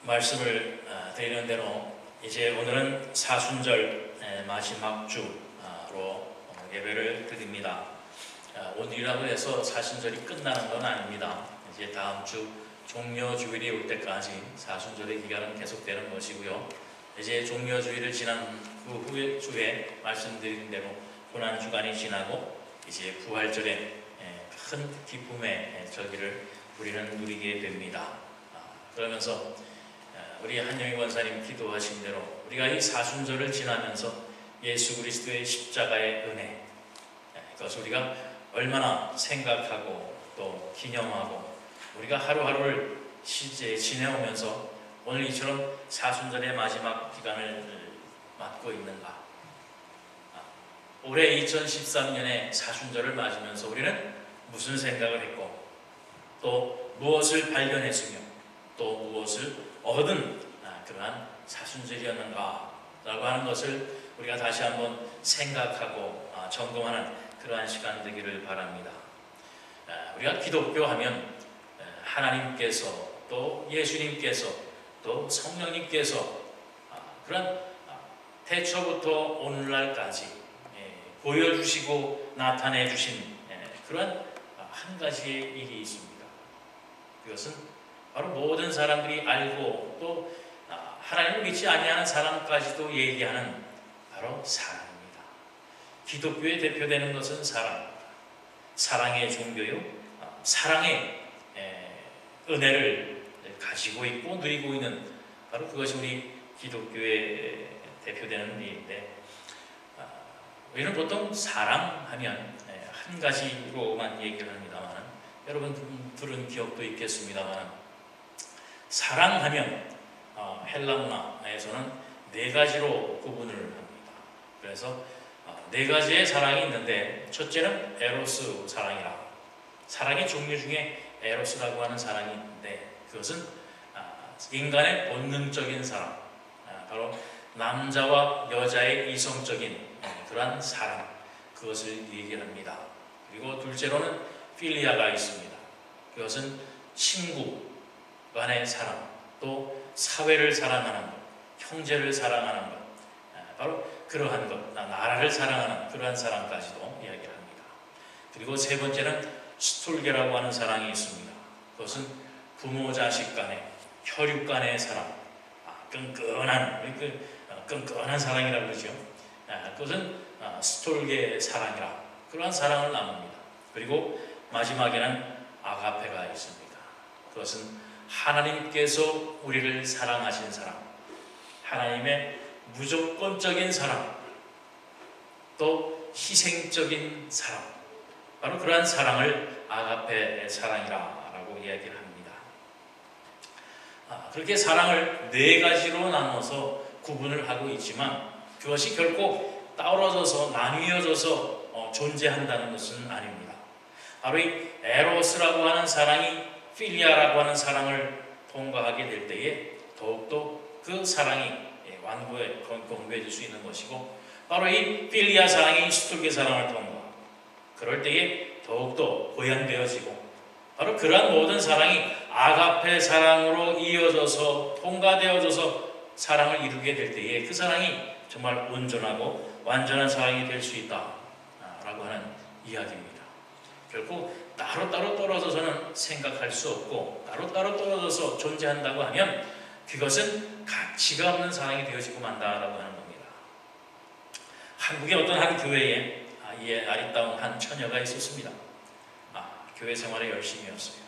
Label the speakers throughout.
Speaker 1: 말씀을 드리는 대로 이제 오늘은 사순절 마지막 주로 예배를 드립니다. 오늘이라고 해서 사순절이 끝나는 건 아닙니다. 이제 다음 주 종려주일이 올 때까지 사순절의 기간은 계속되는 것이고요. 이제 종려주일을 지난 그 후에 주에 말씀드린 대로 고난주간이 지나고 이제 부활절의 큰 기쁨의 절기를 우리는 누리게 됩니다. 그러면서 우리 한영희 권사님 기도하신 대로 우리가 이 사순절을 지나면서 예수 그리스도의 십자가의 은혜, 그것을 우리가 얼마나 생각하고 또 기념하고 우리가 하루하루를 실제 지내오면서 오늘 이처럼 사순절의 마지막 기간을 맞고 있는가. 올해 2013년에 사순절을 맞으면서 우리는 무슨 생각을 했고 또 무엇을 발견했으며 또 무엇을 얻은 그러한 사순절이었는가 라고 하는 것을 우리가 다시 한번 생각하고 점검하는 그러한 시간 되기를 바랍니다. 우리가 기독교 하면 하나님께서 또 예수님께서 또 성령님께서 그런 태초부터 오늘날까지 보여주시고 나타내 주신 그런 한 가지의 일이 있습니다. 그것은 바로 모든 사람들이 알고 또 하나님을 믿지 아니하는 사람까지도 얘기하는 바로 사랑입니다. 기독교에 대표되는 것은 사랑입니다. 사랑의 종교요, 사랑의 은혜를 가지고 있고 누리고 있는 바로 그것이 우리 기독교에 대표되는 일인데, 우리는 보통 사랑하면 한 가지로만 얘기를 합니다만 여러분들은 기억도 있겠습니다만 사랑하면 헬라 문화에서는 네 가지로 구분을 합니다. 그래서 네 가지의 사랑이 있는데 첫째는 에로스 사랑이라, 사랑의 종류 중에 에로스라고 하는 사랑이 있는데 그것은 인간의 본능적인 사랑, 바로 남자와 여자의 이성적인 그러한 사랑, 그것을 얘기합니다. 그리고 둘째로는 필리아가 있습니다. 그것은 친구 간의 사랑, 또 사회를 사랑하는 것, 형제를 사랑하는 것, 바로 그러한 것, 나라를 사랑하는 그러한 사랑까지도 이야기를 합니다. 그리고 세 번째는 스톨게라고 하는 사랑이 있습니다. 그것은 부모 자식 간의 혈육 간의 사랑, 끈끈한 사랑이라고 그러죠. 그것은 스톨게 사랑이라 그러한 사랑을 나눕니다. 그리고 마지막에는 아가페가 있습니다. 그것은 하나님께서 우리를 사랑하신 사랑, 하나님의 무조건적인 사랑, 또 희생적인 사랑, 바로 그러한 사랑을 아가페 사랑이라고 이야기를 합니다. 그렇게 사랑을 네 가지로 나눠서 구분을 하고 있지만 그것이 결코 떨어져서 나뉘어져서 존재한다는 것은 아닙니다. 바로 이 에로스라고 하는 사랑이 필리아라고 하는 사랑을 통과하게 될 때에 더욱더 그 사랑이 공고해질 수 있는 것이고, 바로 이 필리아 사랑이 스톨게 사랑을 통과, 그럴 때에 더욱더 보양되어지고, 바로 그러한 모든 사랑이 아가페 사랑으로 이어져서 통과되어져서 사랑을 이루게 될 때에 그 사랑이 정말 온전하고 완전한 사랑이 될 수 있다라고 하는 이야기입니다. 결코 따로따로 떨어져서는 생각할 수 없고 따로따로 떨어져서 존재한다고 하면 그것은 가치가 없는 사랑이 되어지고 만다라고 하는 겁니다. 한국의 어떤 한 교회에 아리따운 한 처녀가 있었습니다. 교회 생활에 열심히 했어요.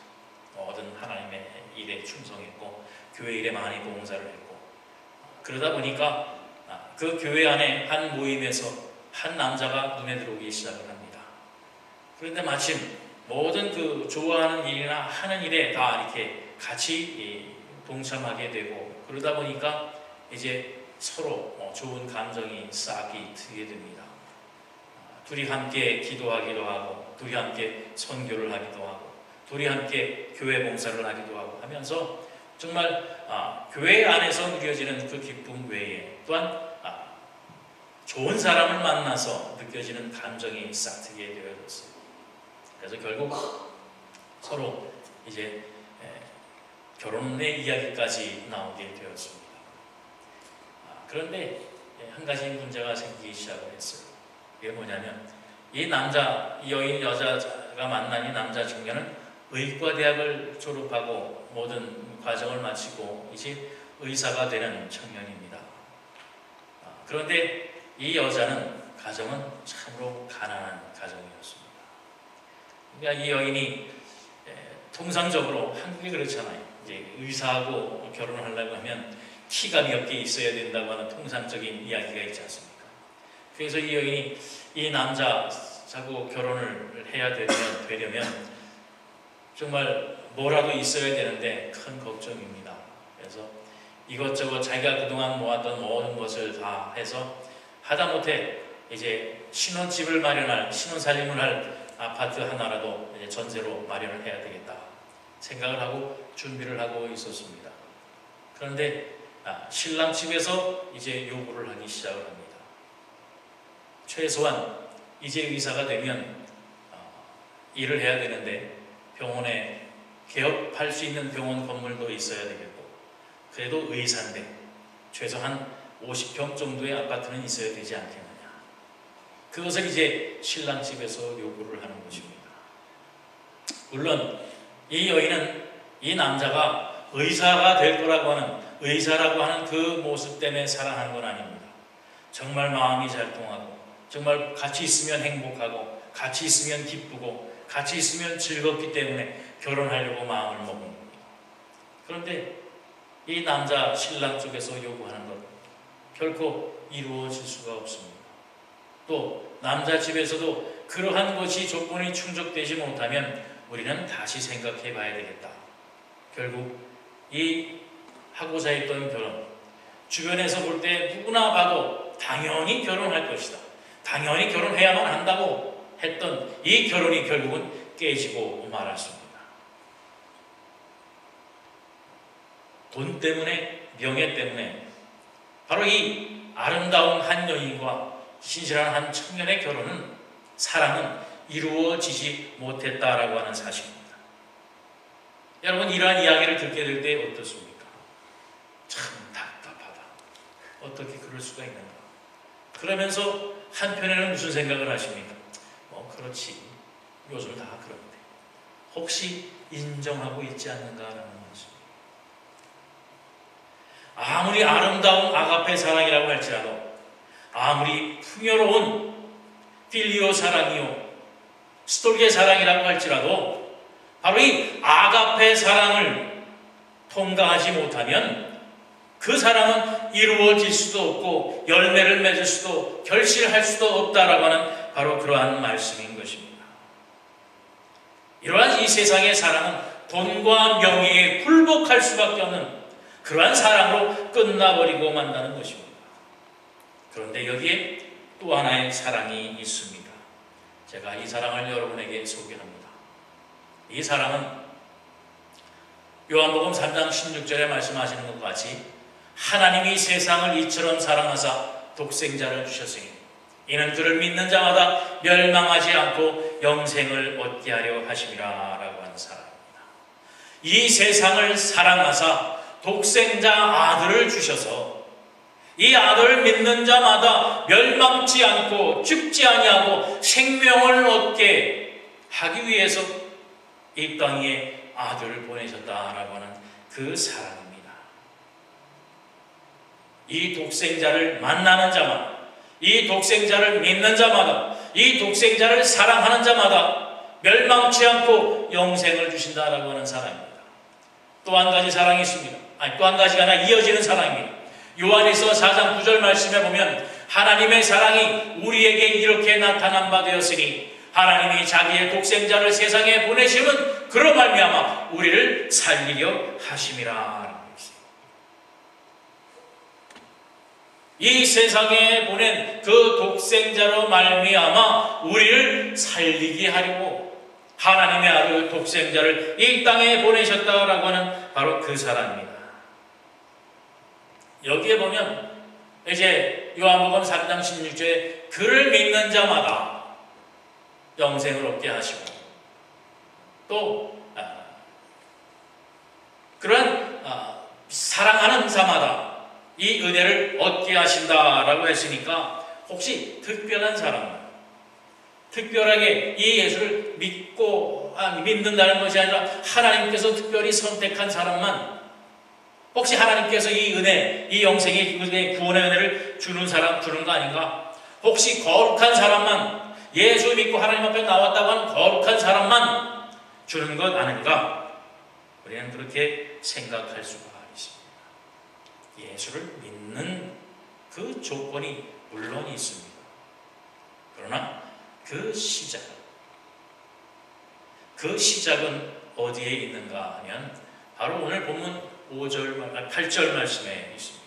Speaker 1: 모든 하나님의 일에 충성했고 교회 일에 많이 봉사를 했고, 그러다 보니까 그 교회 안에 한 모임에서 한 남자가 눈에 들어오기 시작을 합니다. 그런데 마침 모든 그 좋아하는 일이나 하는 일에 다 이렇게 같이 동참하게 되고, 그러다 보니까 이제 서로 좋은 감정이 싹이 트게 됩니다. 둘이 함께 기도하기도 하고, 둘이 함께 선교를 하기도 하고, 둘이 함께 교회 봉사를 하기도 하고 하면서 정말 교회 안에서 누려지는 그 기쁨 외에 또한 좋은 사람을 만나서 느껴지는 감정이 싹트게 되어졌어요. 그래서 결국 서로 이제 결혼의 이야기까지 나오게 되었습니다. 그런데 한 가지 문제가 생기기 시작을 했어요. 이게 뭐냐면 이 여인 여자가 만난 이 남자 청년은 의과대학을 졸업하고 모든 과정을 마치고 이제 의사가 되는 청년입니다. 그런데 이 여자는 가정은 참으로 가난한 가정이었습니다. 그러니까 이 여인이 통상적으로 한국이 그렇잖아요. 이제 의사하고 결혼을 하려고 하면 키가 몇 개 있어야 된다고 하는 통상적인 이야기가 있지 않습니까? 그래서 이 여인이 이 남자하고 결혼을 해야 되려면 정말 뭐라도 있어야 되는데 큰 걱정입니다. 그래서 이것저것 자기가 그동안 모았던 모든 것을 다 해서 하다못해 이제 신혼집을 마련할, 신혼살림을 할 아파트 하나라도 이제 전세로 마련을 해야 되겠다 생각을 하고 준비를 하고 있었습니다. 그런데 신랑 집에서 이제 요구를 하기 시작을 합니다. 최소한 이제 의사가 되면 일을 해야 되는데 병원에 개업할 수 있는 병원 건물도 있어야 되겠고, 그래도 의사인데 최소 한 50평 정도의 아파트는 있어야 되지 않겠느냐. 그것을 이제 신랑 집에서 요구를 하는 것입니다. 물론 이 여인은 이 남자가 의사가 될 거라고 하는, 의사라고 하는 그 모습 때문에 사랑하는 건 아닙니다. 정말 마음이 잘 통하고, 정말 같이 있으면 행복하고, 같이 있으면 기쁘고, 같이 있으면 즐겁기 때문에 결혼하려고 마음을 먹은 겁니다. 그런데 이 남자 신랑 쪽에서 요구하는 것 결코 이루어질 수가 없습니다. 또 남자 집에서도 그러한 것이 조건이 충족되지 못하면 우리는 다시 생각해 봐야 되겠다. 결국 이 하고자 했던 결혼, 주변에서 볼 때 누구나 봐도 당연히 결혼할 것이다, 당연히 결혼해야만 한다고 했던 이 결혼이 결국은 깨지고 말았습니다. 돈 때문에, 명예 때문에 바로 이 아름다운 한 여인과 신실한 한 청년의 결혼은, 사랑은 이루어지지 못했다라고 하는 사실입니다. 여러분, 이러한 이야기를 듣게 될 때 어떻습니까? 참 답답하다. 어떻게 그럴 수가 있는가? 그러면서 한편에는 무슨 생각을 하십니까? 그렇지, 요즘 다 그런데 혹시 인정하고 있지 않는가라는 것입니다. 아무리 아름다운 아가페 사랑이라고 할지라도, 아무리 풍요로운 필리오 사랑이요 스톨게 사랑이라고 할지라도, 바로 이 아가페 사랑을 통과하지 못하면 그 사랑은 이루어질 수도 없고 열매를 맺을 수도, 결실할 수도 없다라고 하는 바로 그러한 말씀인 것입니다. 이러한 이 세상의 사랑은 돈과 명예에 굴복할 수밖에 없는 그러한 사랑으로 끝나버리고 만다는 것입니다. 그런데 여기에 또 하나의 사랑이 있습니다. 제가 이 사랑을 여러분에게 소개합니다. 이 사랑은 요한복음 3장 16절에 말씀하시는 것과 같이, 하나님이 세상을 이처럼 사랑하사 독생자를 주셨으니 이는 그를 믿는 자마다 멸망하지 않고 영생을 얻게 하려 하심이라 라고 하는 사랑입니다. 이 세상을 사랑하사 독생자 아들을 주셔서 이 아들을 믿는 자마다 멸망치 않고 죽지 아니하고 생명을 얻게 하기 위해서 이 땅에 아들을 보내셨다라고 하는 그 사랑입니다. 이 독생자를 만나는 자마다, 이 독생자를 믿는 자마다, 이 독생자를 사랑하는 자마다 멸망치 않고 영생을 주신다라고 하는 사랑입니다. 또 한 가지 사랑이 있습니다. 또 한 가지가 아니라 이어지는 사랑입니다. 요한일서 4장 9절 말씀에 보면 하나님의 사랑이 우리에게 이렇게 나타난 바 되었으니 하나님이 자기의 독생자를 세상에 보내심은 그로 말미암아 우리를 살리려 하심이라. 이 세상에 보낸 그 독생자로 말미암아 우리를 살리게 하려고 하나님의 아들 독생자를 이 땅에 보내셨다라고 하는 바로 그 사랑입니다. 여기에 보면 이제 요한복음 3장 16절에 그를 믿는 자마다 영생을 얻게 하시고, 또 그러한 사랑하는 자마다 이 은혜를 얻게 하신다라고 했으니까 혹시 특별한 사람만, 특별하게 이 예수를 믿는다는 것이 아니라 하나님께서 특별히 선택한 사람만, 혹시 하나님께서 이 은혜, 이 영생의 은혜, 구원의 은혜를 주는 사람 주는 거 아닌가? 혹시 거룩한 사람만, 예수 믿고 하나님 앞에 나왔다고 하는 거룩한 사람만 주는 것 아닌가? 우리는 그렇게 생각할 수가 있습니다. 예수를 믿는 그 조건이 물론 있습니다. 그러나 그 시작은 어디에 있는가 하면 바로 오늘 본문 8절 말씀에 있습니다.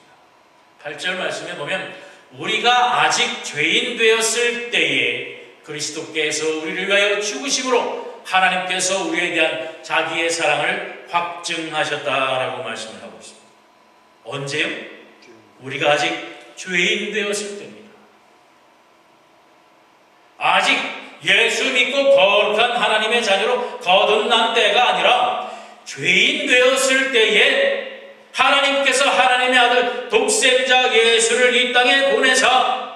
Speaker 1: 8절 말씀에 보면 우리가 아직 죄인 되었을 때에 그리스도께서 우리를 위하여 죽으심으로 하나님께서 우리에 대한 자기의 사랑을 확증하셨다라고 말씀을 하고 있습니다. 언제요? 우리가 아직 죄인 되었을 때입니다. 아직 예수 믿고 거룩한 하나님의 자녀로 거듭난 때가 아니라 죄인 되었을 때에 하나님께서 하나님의 아들 독생자 예수를 이 땅에 보내사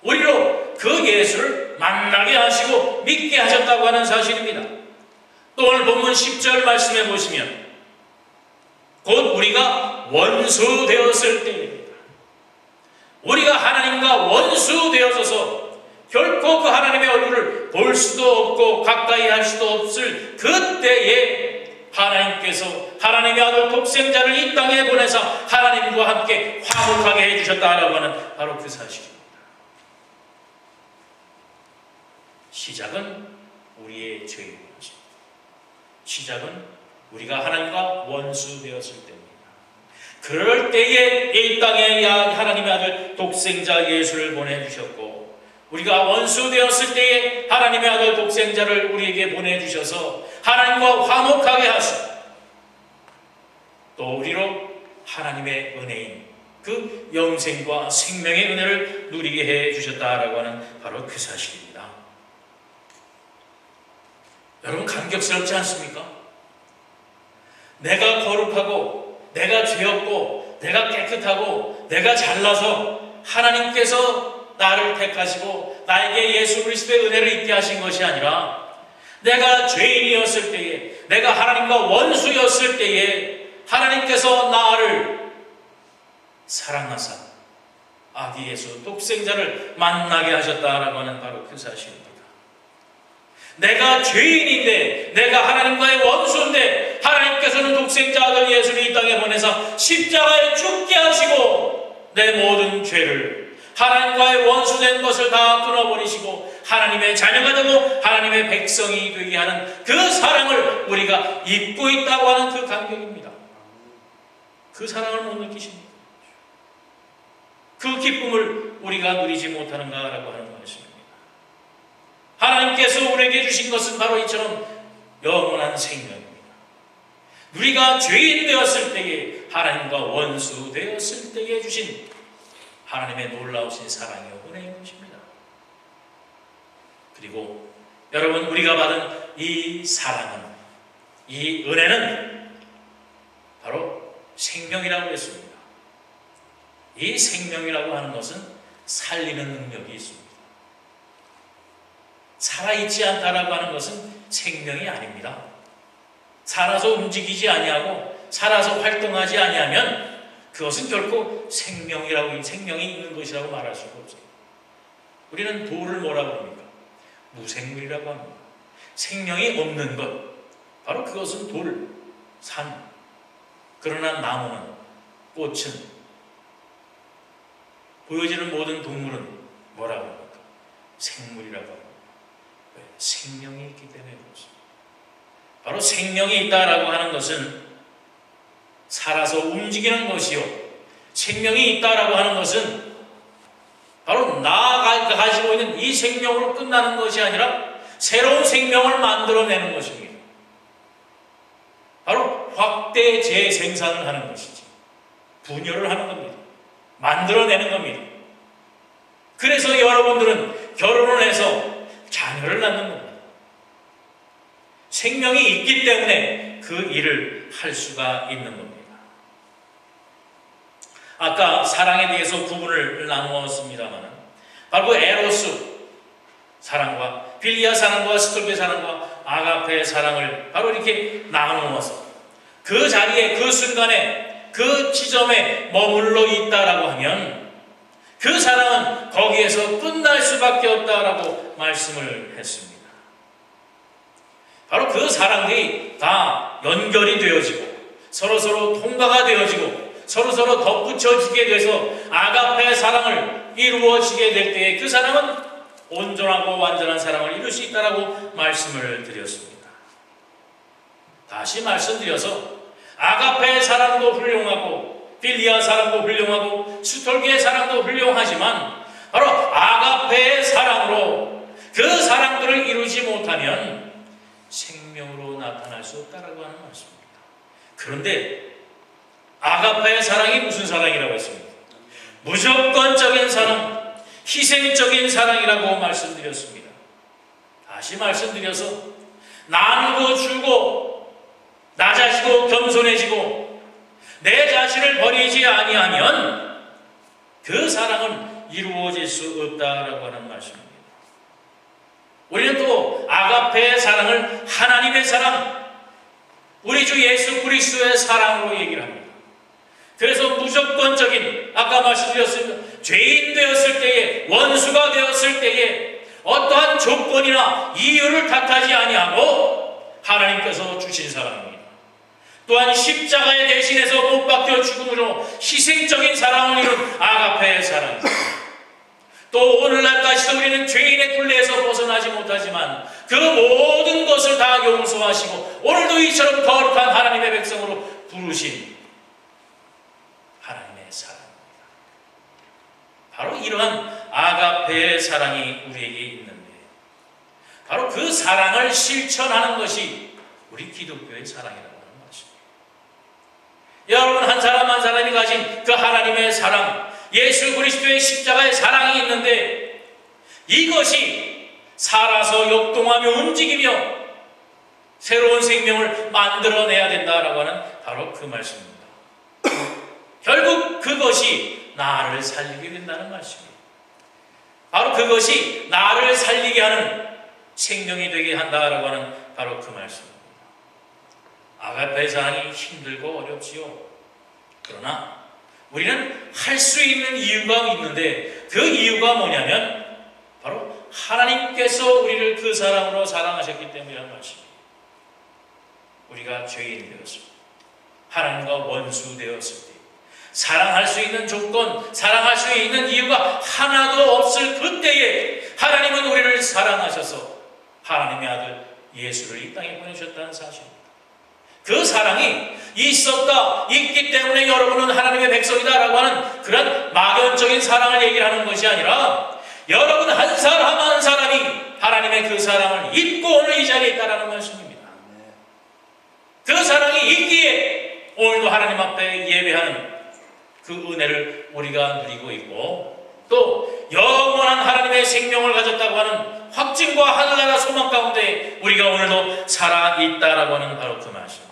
Speaker 1: 우리로 그 예수를 만나게 하시고 믿게 하셨다고 하는 사실입니다. 또 오늘 본문 10절 말씀해 보시면 곧 우리가 원수 되었을 때입니다. 우리가 하나님과 원수 되어져서 결코 그 하나님의 얼굴을 볼 수도 없고 가까이 할 수도 없을 그때에 하나님께서 하나님의 아들 독생자를 이 땅에 보내사 하나님과 함께 화목하게 해주셨다라고 하는 바로 그 사실입니다. 시작은 우리의 죄인 것입니다. 시작은 우리가 하나님과 원수 되었을 때입니다. 그럴 때에 이 땅에 하나님의 아들 독생자 예수를 보내주셨고 우리가 원수 되었을 때에 하나님의 아들 독생자를 우리에게 보내주셔서 하나님과 화목하게 하시고 또 우리로 하나님의 은혜인 그 영생과 생명의 은혜를 누리게 해주셨다라고 하는 바로 그 사실입니다. 여러분 감격스럽지 않습니까? 내가 거룩하고 내가 죄 없고 내가 깨끗하고 내가 잘나서 하나님께서 나를 택하시고 나에게 예수 그리스도의 은혜를 있게 하신 것이 아니라 내가 죄인이었을 때에 내가 하나님과 원수였을 때에 하나님께서 나를 사랑하사 아기 예수 독생자를 만나게 하셨다라고 하는 바로 그 사실입니다. 내가 죄인인데 내가 하나님과의 원수인데 하나님께서는 독생자 아들 예수를 이 땅에 보내사 십자가에 죽게 하시고 내 모든 죄를 하나님과의 원수된 것을 다 끊어버리시고 하나님의 자녀가 되고 하나님의 백성이 되게 하는 그 사랑을 우리가 입고 있다고 하는 그 감격입니다. 그 사랑을 못 느끼십니까? 그 기쁨을 우리가 누리지 못하는가라고 하는 것입니다. 하나님께서 우리에게 주신 것은 바로 이처럼 영원한 생명입니다. 우리가 죄인 되었을 때에 하나님과 원수 되었을 때에 주신 하나님의 놀라우신 사랑이요 은혜인 것입니다. 그리고 여러분 우리가 받은 이 사랑은 이 은혜는 바로 생명이라고 했습니다. 이 생명이라고 하는 것은 살리는 능력이 있습니다. 살아있지 않다라고 하는 것은 생명이 아닙니다. 살아서 움직이지 아니하고 살아서 활동하지 아니하면 그것은 결코 생명이 있는 것이라고 말할 수가 없어요. 우리는 돌을 뭐라고 합니까? 무생물이라고 합니다. 생명이 없는 것, 바로 그것은 돌, 산. 그러나 나무는, 꽃은, 보여지는 모든 동물은 뭐라고 합니까? 생물이라고 합니다. 왜? 생명이 있기 때문에 그렇습니다. 바로 생명이 있다라고 하는 것은 살아서 움직이는 것이요 생명이 있다라고 하는 것은 바로 나가 가지고 있는 이 생명으로 끝나는 것이 아니라 새로운 생명을 만들어내는 것입니다. 바로 확대 재생산을 하는 것이지 분열을 하는 겁니다. 만들어내는 겁니다. 그래서 여러분들은 결혼을 해서 자녀를 낳는 겁니다. 생명이 있기 때문에 그 일을 구분을 할 수가 있는 겁니다. 아까 사랑에 대해서 구분을 나누었습니다만 바로 그 에로스 사랑과 필리아 사랑과 스톨게 사랑과 아가페 사랑을 바로 이렇게 나누어서 그 자리에 그 순간에 그 지점에 머물러 있다라고 하면 그 사랑은 거기에서 끝날 수밖에 없다라고 말씀을 했습니다. 바로 그 사랑들이 다 연결이 되어지고 서로서로 통과가 되어지고 서로서로 덧붙여지게 돼서 아가페 사랑을 이루어지게 될 때에 그 사랑은 온전하고 완전한 사랑을 이룰 수 있다라고 말씀을 드렸습니다. 다시 말씀드려서 아가페의 사랑도 훌륭하고 필리아 사랑도 훌륭하고 스톨게의 사랑도 훌륭하지만 바로 아가페의 사랑으로 그 사랑들을 이루지 못하면 생명으로 나타날 수 없다라고 하는 말씀입니다. 그런데 아가페의 사랑이 무슨 사랑이라고 했습니까? 무조건적인 사랑, 희생적인 사랑이라고 말씀드렸습니다. 다시 말씀드려서 나누고 주고 낮아지고 겸손해지고 내 자신을 버리지 아니하면 그 사랑은 이루어질 수 없다라고 하는 말씀입니다. 우리는 또 아가페의 사랑을 하나님의 사랑, 우리 주 예수 그리스도의 사랑으로 얘기를 합니다. 그래서 무조건적인, 아까 말씀드렸습니다. 죄인 되었을 때에, 원수가 되었을 때에 어떠한 조건이나 이유를 탓하지 아니하고 하나님께서 주신 사랑입니다. 또한 십자가에 대신해서 못 박혀 죽음으로 희생적인 사랑을 이룬 아가페의 사랑입니다. 또 오늘날까지도 우리는 죄인의 굴레에서 벗어나지 못하지만 그 모든 것을 다 용서하시고 오늘도 이처럼 거룩한 하나님의 백성으로 부르신 하나님의 사랑입니다. 바로 이러한 아가페의 사랑이 우리에게 있는데 바로 그 사랑을 실천하는 것이 우리 기독교의 사랑이라고 하는 것입니다. 여러분 한 사람 한 사람이 가진 그 하나님의 사랑, 예수 그리스도의 십자가의 사랑이 있는데 이것이 살아서 역동하며 움직이며 새로운 생명을 만들어내야 된다라고 하는 바로 그 말씀입니다. 결국 그것이 나를 살리게 된다는 말씀입니다. 바로 그것이 나를 살리게 하는 생명이 되게 한다라고 하는 바로 그 말씀입니다. 아가페의 사랑이 힘들고 어렵지요. 그러나 우리는 할 수 있는 이유가 있는데 그 이유가 뭐냐면 바로 하나님께서 우리를 그 사랑으로 사랑하셨기 때문이라는 말씀입니다. 우리가 죄인 되었을 때, 하나님과 원수 되었을 때 사랑할 수 있는 조건, 사랑할 수 있는 이유가 하나도 없을 그때에 하나님은 우리를 사랑하셔서 하나님의 아들 예수를 이 땅에 보내주셨다는 사실입니다. 그 사랑이 있었다, 있기 때문에 여러분은 하나님의 백성이다라고 하는 그런 막연적인 사랑을 얘기하는 것이 아니라 여러분 한 사람 한 사람이 하나님의 그 사랑을 잊고 오늘 이 자리에 있다라는 말씀입니다. 그 사랑이 있기에 오늘도 하나님 앞에 예배하는 그 은혜를 우리가 누리고 있고 또 영원한 하나님의 생명을 가졌다고 하는 확증과 하늘나라 소망 가운데 우리가 오늘도 살아있다라고 하는 바로 그 말씀입니다.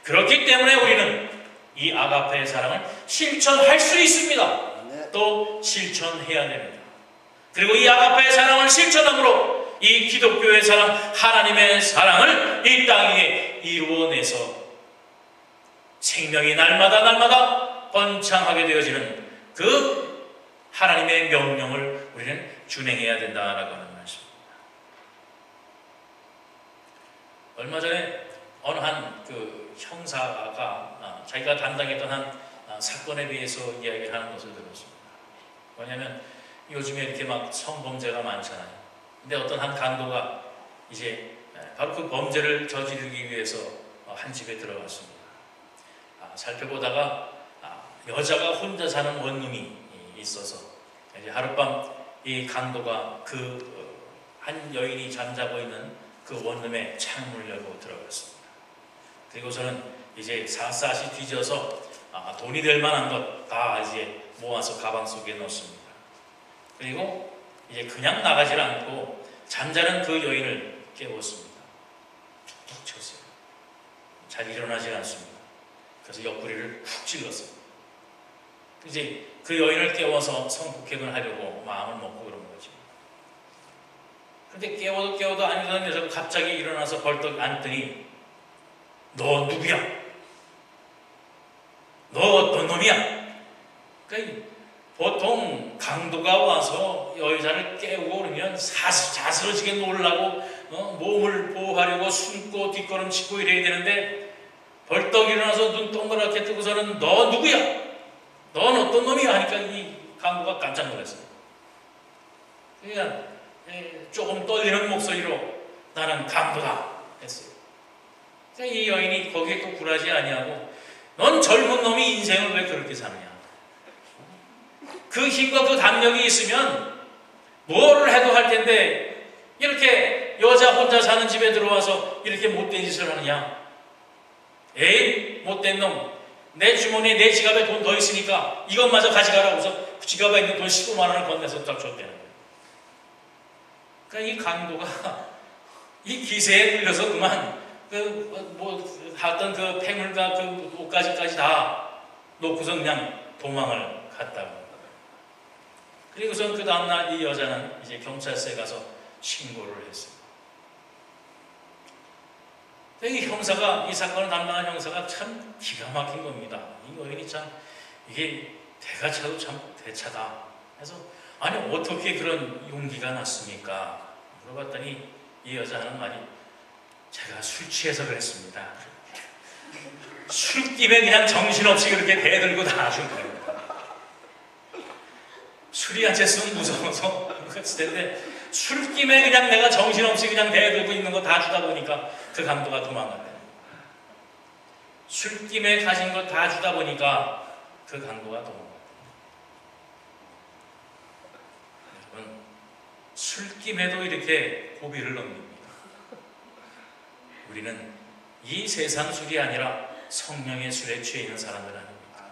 Speaker 1: 그렇기 때문에 우리는 이 아가페의 사랑을 실천할 수 있습니다. 또 실천해야 됩니다. 그리고 이 아가페의 사랑을 실천함으로 이 기독교의 사랑, 하나님의 사랑을 이 땅 위에 이루어내서 생명이 날마다 번창하게 되어지는 그 하나님의 명령을 우리는 준행해야 된다라고 하는 말씀입니다. 얼마 전에 어느 한 그 형사가 자기가 담당했던 한 사건에 대해서 이야기를 하는 것을 들었습니다. 왜냐하면 요즘에 이렇게 막 성범죄가 많잖아요. 근데 어떤 한 강도가 이제 바로 그 범죄를 저지르기 위해서 한 집에 들어갔습니다. 살펴보다가 여자가 혼자 사는 원룸이 있어서 이제 하룻밤 이 강도가 그 한 여인이 잠자고 있는 그 원룸에 창문을 열고 들어갔습니다. 그리고서는 이제 샅샅이 뒤져서 돈이 될 만한 것 다 이제 모아서 가방 속에 넣습니다. 그리고 이제 그냥 나가질 않고 잠자는 그 여인을 깨웠습니다. 툭툭 쳤어요. 잘 일어나질 않습니다. 그래서 옆구리를 훅 찔렀어요. 이제 그 여인을 깨워서 성폭행을 하려고 마음을 먹고 그런 거죠. 근데 깨워도 안 일어나는 여자가 갑자기 일어나서 벌떡 앉더니 너 누구야? 너 어떤 놈이야? 그러니까 보통 강도가 와서 여자를 깨우고 그러면 자스러지게 놀라고 몸을 보호하려고 숨고 뒷걸음치고 이래야 되는데 벌떡 일어나서 눈 동그랗게 뜨고서는 너 누구야? 넌 어떤 놈이야? 하니까 이 강도가 깜짝 놀랐어요. 그냥 조금 떨리는 목소리로 나는 강도다 했어요. 이 여인이 거기에 또 굴하지 아니하고 넌 젊은 놈이 인생을 왜 그렇게 사느냐? 그 힘과 그 담력이 있으면 뭐를 해도 할 텐데 이렇게 여자 혼자 사는 집에 들어와서 이렇게 못된 짓을 하느냐? 에이 못된 놈, 내 주머니에 내 지갑에 돈 더 있으니까 이것마저 가져가라고 해서 지갑에 있는 돈 15만 원을 건네서 딱 줬다는 거예요. 그러니까 이 강도가 이 기세에 끌려서 그만 하던 그 폐물과 그 옷가지까지 다 놓고서 그냥 도망을 갔다고. 그리고선 그 다음날 이 여자는 이제 경찰서에 가서 신고를 했어요. 이 형사가, 이 사건을 담당한 형사가 참 기가 막힌 겁니다. 이 여인이 참 이게 대가차도 참 대차다. 그래서 아니 어떻게 그런 용기가 났습니까? 물어봤더니 이 여자는 말이 제가 술 취해서 그랬습니다. 술김에 그냥 정신없이 그렇게 대들고 나준 거예요. 술이 한 채 쓰면 무서워서 그랬을 텐데 술김에 그냥 내가 정신없이 그냥 대들고 있는 거 다 주다 보니까 그 강도가 도망갔대요. 술김에 가진 거 다 주다 보니까 그 강도가 도망갔대요. 여러분, 술김에도 이렇게 고비를 넘깁니다. 우리는 이 세상 술이 아니라 성령의 술에 취해 있는 사람들 아닙니다.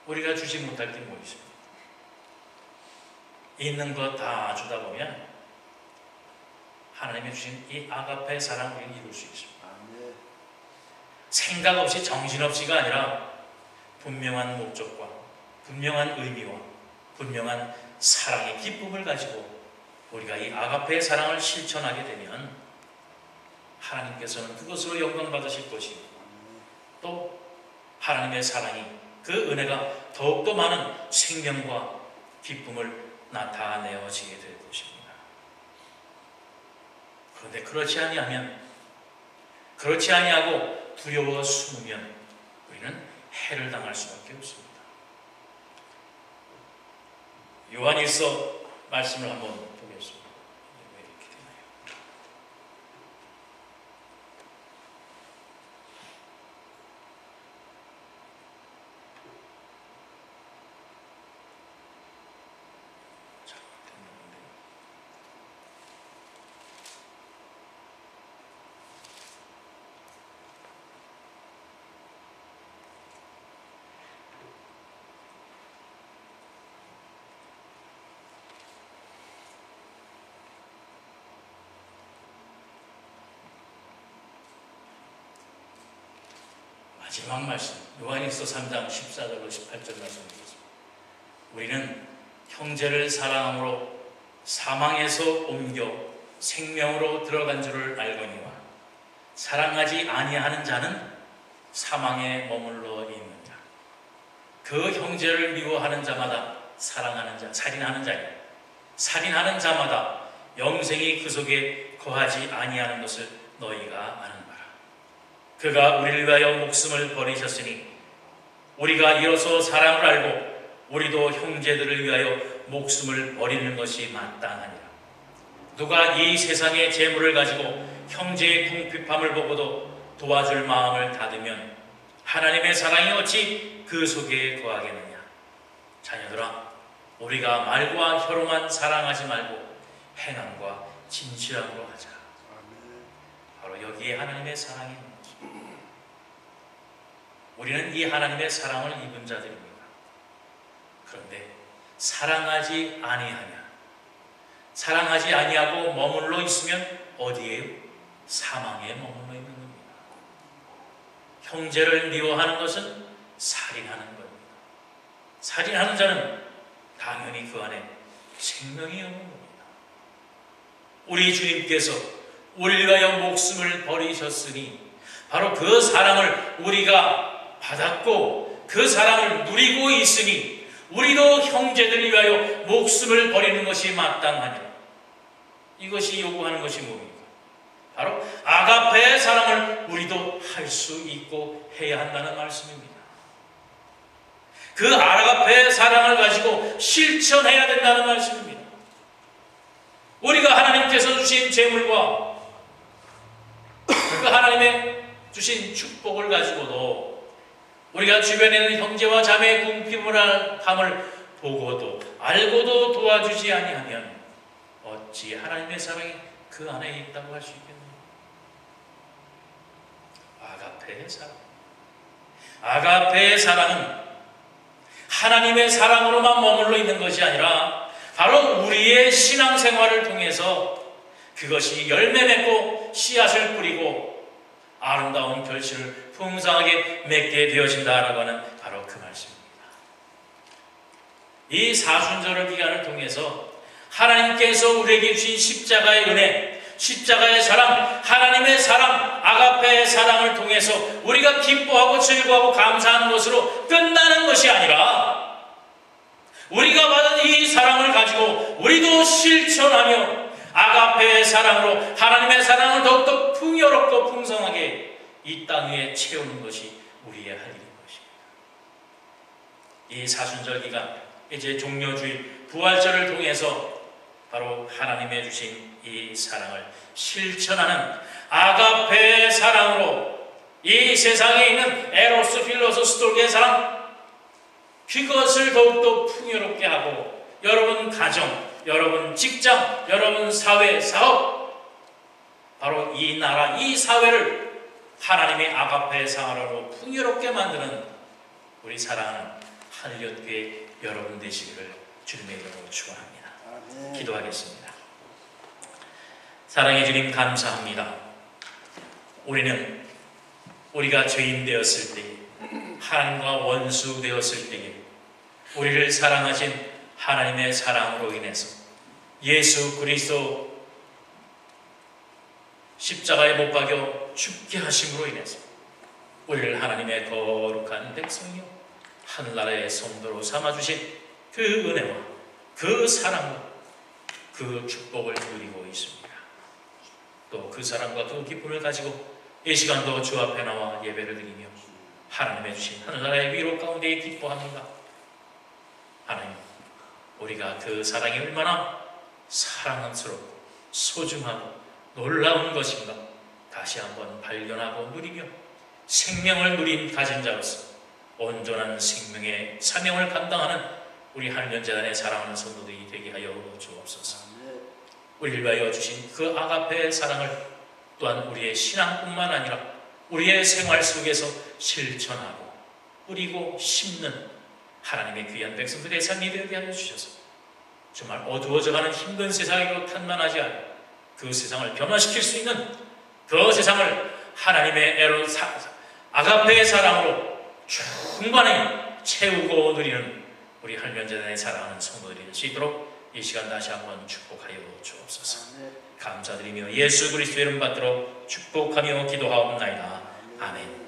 Speaker 1: 우리가 주지 못할 게 뭐 있습니까? 있는 거 다 주다 보면 하나님이 주신 이 아가페 사랑을 이룰 수 있습니다. 생각 없이 정신없이가 아니라 분명한 목적과 분명한 의미와 분명한 사랑의 기쁨을 가지고 우리가 이 아가페의 사랑을 실천하게 되면 하나님께서는 그것으로 영광 받으실 것이고 또 하나님의 사랑이 그 은혜가 더욱더 많은 생명과 기쁨을 나타내어지게 될 것입니다. 그런데 그렇지 아니하고 두려워 숨으면 우리는 해를 당할 수밖에 없습니다. 요한일서 말씀을 한번 보겠습니다. 왜 이렇게 되나요? 마지막 말씀, 요한일서 3장 14절로 18절 말씀드리겠습니다. 우리는 형제를 사랑함으로 사망에서 옮겨 생명으로 들어간 줄을 알거니와 사랑하지 아니하는 자는 사망에 머물러 있느니라. 그 형제를 미워하는 자마다 사랑하는 자, 살인하는 자마다 영생이 그 속에 거하지 아니하는 것을 너희가 아는 바라. 그가 우리를 위하여 목숨을 버리셨으니 우리가 이로써 사랑을 알고 우리도 형제들을 위하여 목숨을 버리는 것이 마땅하니라. 누가 이 세상의 재물을 가지고 형제의 궁핍함을 보고도 도와줄 마음을 닫으면 하나님의 사랑이 어찌 그 속에 거하겠느냐. 자녀들아, 우리가 말과 혀로만 사랑하지 말고 행함과 진실함으로 하자. 바로 여기에 하나님의 사랑이 있는 것입니다. 우리는 이 하나님의 사랑을 입은 자들입니다. 그런데 사랑하지 아니하냐? 사랑하지 아니하고 머물러 있으면 어디에요? 사망에 머물러 있는 겁니다. 형제를 미워하는 것은 살인하는 겁니다. 살인하는 자는 당연히 그 안에 생명이 없는 겁니다. 우리 주님께서 우리를 위하여 목숨을 버리셨으니 바로 그 사랑을 우리가 받았고 그 사랑을 누리고 있으니 우리도 형제들을 위하여 목숨을 버리는 것이 마땅하니라. 이것이 요구하는 것이 뭡니까? 바로 아가페의 사랑을 우리도 할 수 있고 해야 한다는 말씀입니다. 그 아가페의 사랑을 가지고 실천해야 된다는 말씀입니다. 우리가 하나님께서 주신 재물과 그 하나님의 주신 축복을 가지고도 우리가 주변에 있는 형제와 자매의 궁핍함을 보고도 알고도 도와주지 아니하면 어찌 하나님의 사랑이 그 안에 있다고 할 수 있겠느냐? 아가페의 사랑. 아가페의 사랑은 하나님의 사랑으로만 머물러 있는 것이 아니라 바로 우리의 신앙생활을 통해서 그것이 열매 맺고 씨앗을 뿌리고 아름다운 결실을 풍성하게 맺게 되어진다라고 하는 바로 그 말씀입니다. 이 사순절의 기간을 통해서 하나님께서 우리에게 주신 십자가의 은혜, 십자가의 사랑, 하나님의 사랑, 아가페의 사랑을 통해서 우리가 기뻐하고 즐거워하고 감사하는 것으로 끝나는 것이 아니라 우리가 받은 이 사랑을 가지고 우리도 실천하며 아가페의 사랑으로 하나님의 사랑을 더욱더 풍요롭고 풍성하게 이 땅 위에 채우는 것이 우리의 할 일인 것입니다. 이 사순절 기간, 이제 종려주일, 부활절을 통해서 바로 하나님의 주신 이 사랑을 실천하는 아가페의 사랑으로 이 세상에 있는 에로스, 필로스, 스톨게의 사랑, 그것을 더욱더 풍요롭게 하고 여러분 가정, 여러분 직장, 여러분 사회, 사업, 바로 이 나라, 이 사회를 하나님의 아가페의 사랑으로 풍요롭게 만드는 우리 사랑하는 하늘연교회 여러분 되시기를 주님의 이름으로 축원합니다. 기도하겠습니다. 사랑의 주님 감사합니다. 우리는 우리가 죄인 되었을 때, 하나님과 원수 되었을 때에 우리를 사랑하신 하나님의 사랑으로 인해서 예수 그리스도 십자가에 못 박여 죽게 하심으로 인해서 우리를 하나님의 거룩한 백성이요 하늘나라의 성도로 삼아주신 그 은혜와 그 사랑과 그 축복을 누리고 있습니다. 또 그 사랑과 그 기쁨을 가지고 이 시간도 주 앞에 나와 예배를 드리며 하나님의 주신 하늘나라의 위로 가운데 기뻐합니다. 하나님, 우리가 그 사랑이 얼마나 사랑스럽고 소중하고 놀라운 것인가 다시 한번 발견하고 누리며 생명을 누린 가진 자로서 온전한 생명의 사명을 감당하는 우리 한련재단의 사랑하는 성도들이 되게 하여 주옵소서. 우리를 위하여 주신 그 아가페의 사랑을 또한 우리의 신앙뿐만 아니라 우리의 생활 속에서 실천하고 뿌리고 심는 하나님의 귀한 백성들의 삶이 되게 하여 주셔서 정말 어두워져가는 힘든 세상으로 탄만하지 않고 그 세상을 변화시킬 수 있는 그 세상을 하나님의 아가페의 사랑으로 충만히 채우고 누리는 우리 한련재단의 사랑하는 성도들이 될 수 있도록 이 시간 다시 한번 축복하여 주옵소서. 감사드리며 예수 그리스도의 이름 받들어 축복하며 기도하옵나이다. 아멘.